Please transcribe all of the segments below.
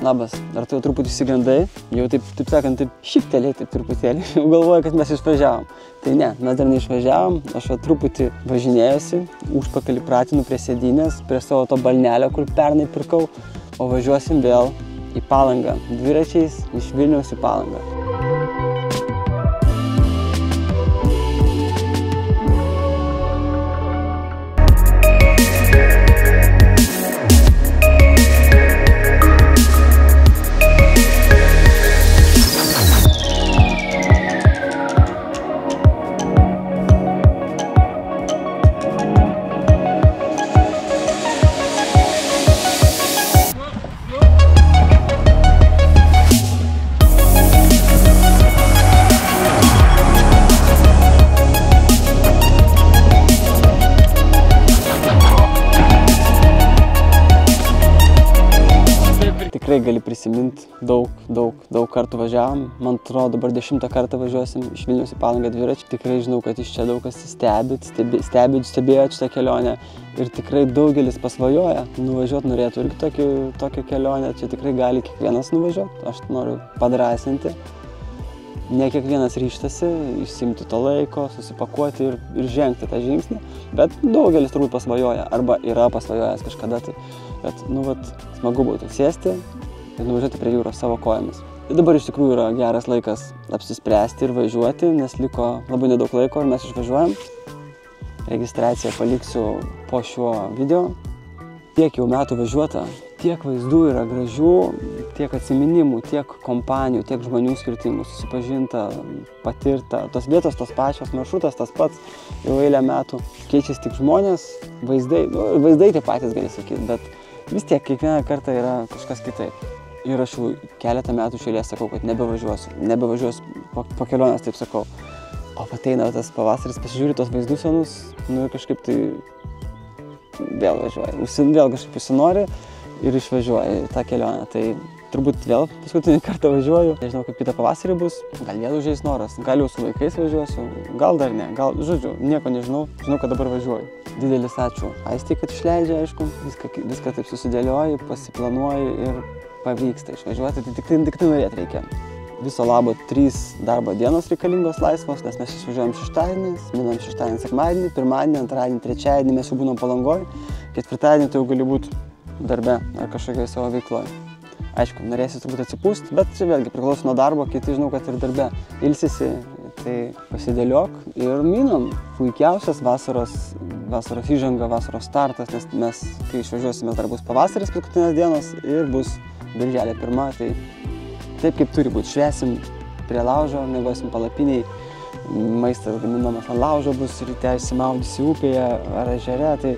Labas, ar tu jau truputį išsigandai, jau taip sakant, taip šiktelėjai taip truputėlį, jau galvoju, kad mes išvažiavom. Tai ne, mes dar neišvažiavom, aš truputį važinėjusi, užpakalį pratinu prie sėdynės, prie savo to balnelio, kur pernai pirkau, o važiuosim vėl į Palangą, dviračiais iš Vilniaus į Palangą. Tikrai gali prisiminti, daug kartų važiavom. Man atrodo, dabar 10 kartą važiuosim iš Vilniaus į Palangą dviračiu. Tikrai žinau, kad iš čia daug kas stebėjo šitą kelionę. Ir tikrai daugelis pasvajoja, nuvažiuoti norėtų irgi tokią kelionę. Čia tikrai gali kiekvienas nuvažiuoti. Aš noriu padrąsinti. Ne kiekvienas ryžtasi išsiimti to laiko, susipakuoti ir žengti tą žingsnį. Bet daugelis turbūt pasvajoja, arba yra pasvajojęs kažkada tai. Bet, smagu būtų sėsti ir nuvažiuoti prie jūros savo kojomis. Ir dabar iš tikrųjų yra geras laikas apsispręsti ir važiuoti, nes liko labai nedaug laiko ir mes išvažiuojam. Registraciją paliksiu po šiuo video. Tiek jau metų važiuota, tiek vaizdų yra gražių, tiek atsiminimų, tiek kompanijų, tiek žmonių skirtingų, susipažinta, patirta. Tos vietos tos pačios, maršrutas tas pats, jau eilę metų. Keičiasi tik žmonės, vaizdai tie patys gali sakyti, bet vis tiek kiekvieną kartą yra kažkas kitaip. Ir aš jau keletą metų iš eilės sakau, kad nebevažiuosiu po kelionės, taip sakau. O ateina tas pavasaris, pasižiūri tos vaizdus senus, ir kažkaip tai vėl važiuoji. Vėl kažkaip įsinori ir išvažiuoji tą kelionę. Tai turbūt vėl paskutinį kartą važiuoju. Nežinau, kaip kitą pavasarį bus. Gal vėl užeis noras, gal jau su vaikais važiuosiu, gal dar ne. Žodžiu, nieko nežinau, žinau, kad dabar važiuoju. Didelis ačiū Aistei, kad išleidžia, aišku, viską taip susidėlioji, pasiplanuoji ir pavyksta išvažiuoti. Tai tik tai norėti reikia. Viso labo 3 darbo dienos reikalingos laisvos, nes mes išvažiuojam šeštadienį, minam šeštadienį, sekmadienį, pirmadienį, antradienį, trečiadienį mes jau būnam Palangoj, ketvirtadienį tai jau gali būti darbe ar kažkokioje savo veikloje. Aišku, norėsi turbūt atsipūsti, bet čia vėlgi priklauso nuo darbo, kiti žinau, kad ir darbe ilsisi, tai pasidėliok ir minam. Puikiausias vasaros įžanga, vasaros startas, nes mes, kai išvažiuosime, dar bus pavasaris paskutinės dienos ir bus birželio 1, tai taip kaip turi būti. Švęsim prie laužo, miegosim palapiniai, maistas gaminamas ant laužo bus, ryte išsimaudysi upėje ar ežere, tai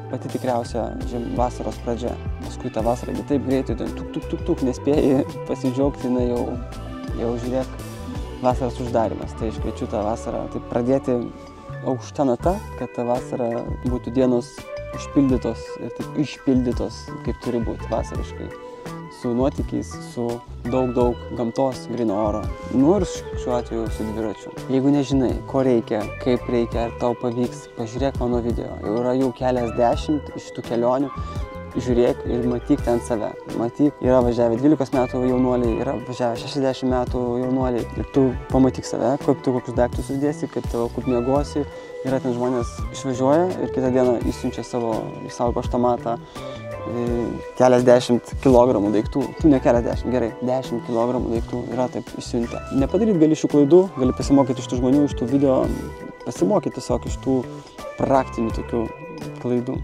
pati tikriausia vasaros pradžia. Paskui tą vasarą taip greitai, tuk, nespėjai pasidžiaugti, jau žiūrėk, vasaros uždarimas. Tai aš kviečiu tą vasarą taip pradėti aukšta nata, kad ta vasara būtų dienos užpildytos ir taip išpildytos, kaip turi būti vasariškai. Su nuotykiais, su daug gamtos, gryno oro. Ir šiuo atveju su dviračiu. Jeigu nežinai, ko reikia, kaip reikia, ar tau pavyks, pažiūrėk mano video. Jau yra keliasdešimt iš tų kelionių. Žiūrėk ir matyk ten save. Matyk, yra važiavę 12 metų jaunuoliai, yra važiavę 60 metų jaunuoliai. Ir tu pamatyk save, kaip tu kokius daiktus sudėsi, kaip miegosi. Yra ten žmonės išvažiuoja ir kitą dieną išsiunčia į savo paštomatą keliasdešimt kilogramų daiktų. Ne keliasdešimt, gerai, 10 kilogramų daiktų yra taip išsiuntę. Nepadaryti gali šių klaidų, gali pasimokyti iš tų žmonių, iš tų video, pasimokyti tiesiog iš tų praktinių tokių klaidų.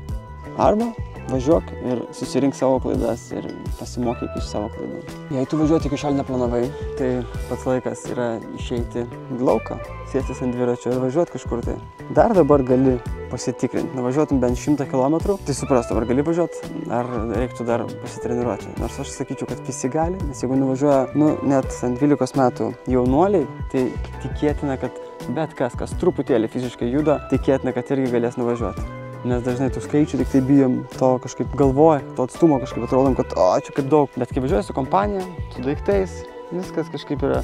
Arba važiuok ir susirink savo klaidas ir pasimokyk iš savo klaidų. Jei tu važiuoti iki šiol neplanavai, tai pats laikas yra išeiti į lauką, sėstis ant dviračio ir važiuoti kažkur tai. Dar dabar gali pasitikrinti. Nuvažiuotum bent 100 km, tai suprastum, ar gali važiuoti, ar reiktų dar pasitreniruoti. Nors aš sakyčiau, kad visi gali, nes jeigu nuvažiuoja net ant 12 metų jaunuoliai, tai tikėtina, kad bet kas truputėlį fiziškai juda, tikėtina, kad irgi galės nuvažiuoti. Nes dažnai tų skaičių tik tai bijom to kažkaip galvoja, to atstumo kažkaip atrodom, kad čia kaip daug. Bet kai važiuoji su kompanija, su daiktais, viskas kažkaip yra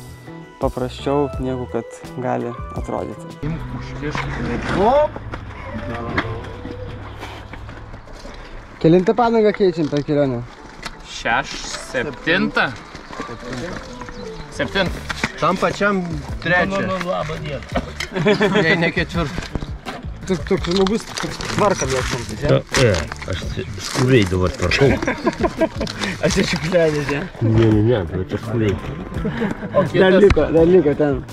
paprasčiau, negu kad gali atrodyti. Kelintą padangą keičiam per kelionę? 7. Tam pačiam 3. Labą dieną. Jei ne 4. Toks žmogus tvarką mėgstam. Aš skubiai dabar tvarkau. Aš čia šiukšlenės, ja? Ne, tai čia skubiai. Dar liko ten.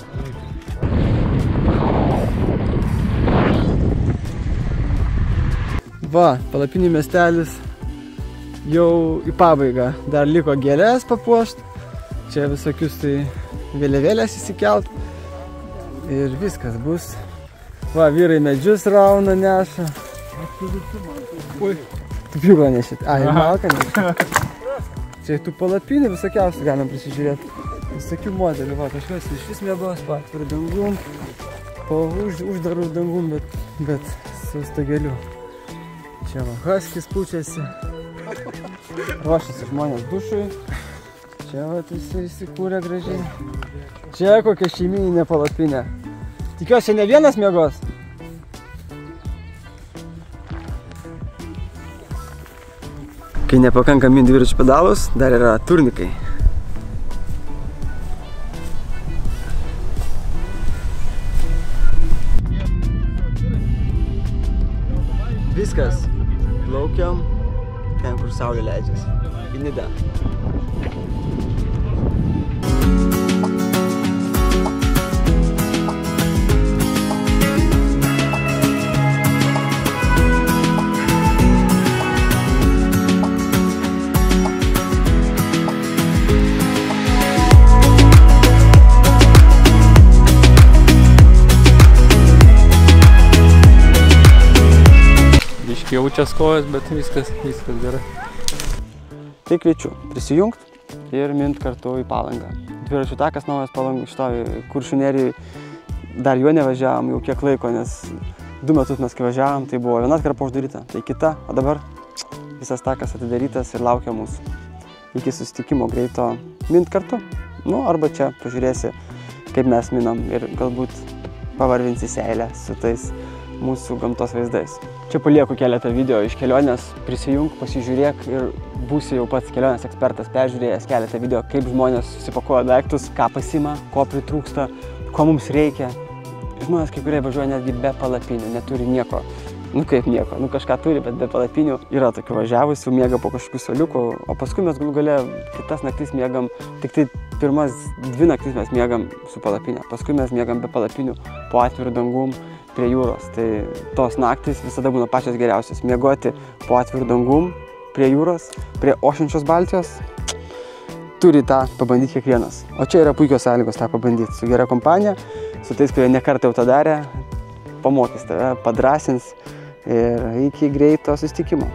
Va, palapinių miestelis jau į pabaigą. Dar liko gėlės papuošt. Čia visokius tai vėliavėlės įsikelt. Ir viskas bus. Va, vyrai medžius rauna, neša. Ui, tu pjūklą nešit. Ai, malką nešit. Čia tų palapinių visokiausių galim prisižiūrėti. Visokių modelių, va, kažkas iš vis mėgos, pa, per dangum. Po uždarų dangum, bet su stogeliu. Čia va, haskis pučiasi. Ruošiasi žmonės dušui. Čia va, jisai įsikūrė gražiai. Čia kokia šeimyninė palapinė. Tikiuosi, ne vienas miegos. Kai nepakanka min dviračių pedalus, dar yra turnikai. Viskas. Plaukiam ten, kur saulė leidžiasi. Į Nidą. Jaučias kojas, bet viskas gerai. Tai kviečiu prisijungti ir mint kartu į Palangą. Dviračių takas naujas Palangų šitovi Kuršių nerijoj. Dar juo nevažiavom jau kiek laiko, nes 2 metus mes kai važiavom, tai buvo viena atkarpa uždaryta, tai kita, o dabar visas takas atidarytas ir laukia mūsų. Iki susitikimo greito mint kartu. Nu, arba čia pažiūrėsi, kaip mes minam ir galbūt pavarvinsi seilę su tais mūsų gamtos vaizdais. Čia palieku keletą video iš kelionės, prisijunk, pasižiūrėk ir būsi jau pats kelionės ekspertas, peržiūrėjęs keletą video, kaip žmonės susipakuoja daiktus, ką pasima, ko pritrūksta, ko mums reikia. Žmonės kai kurie važiuoja netgi be palapinių, neturi nieko. Nu kaip nieko, nu kažką turi, bet be palapinių. Yra tokių važiavusių, miega po kažkokių soliukų, o paskui mes galų gale kitas naktis miegam, tik tai pirmas 2 naktis mes miegam su palapinė, paskui mes miegam be palapinių po atviru dangum prie jūros. Tai tos naktis visada būna pačios geriausios. Miegoti po atviru dangum prie jūros, prie ošiančios Baltijos. Turi tą pabandyti kiekvienas. O čia yra puikios sąlygos tą pabandyti. Su gera kompanija, su tais, kurie nekartą jau tą darė, pamokys tave, padrąsins ir iki greito susitikimo.